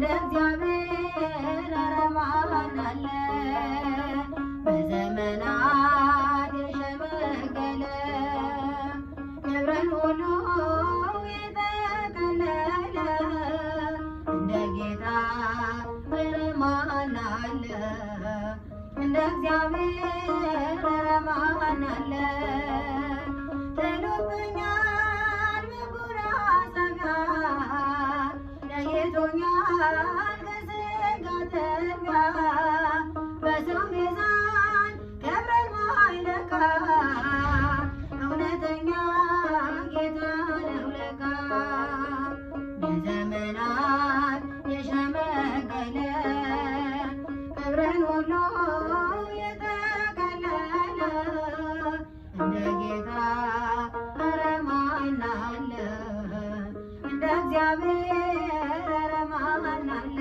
እንደ እግዚአብሔር ኧረ ማን አለ? በዘመናት የሸመገለ ክብርን ሁሉ የጠቀለለ እንደ ጌታ ኧረ ማን አለ? እንደ እግዚአብሔር ኧረ ማን አለ? ጥሎብኛል መጎናጸፊያ ለይቶኛል ከሥጋ ትቢያ በሰው ሚዛን ክብርን ማይለካ እውነተኛ ጌታ ነው ለካ። በዘመናት የሸመገለ ክብርን ሁሉ የጠቀለለ እንደ ጌታ ኧረ ማን አለ? እንደ እግዚአብሔር ኧረ ማን አለ?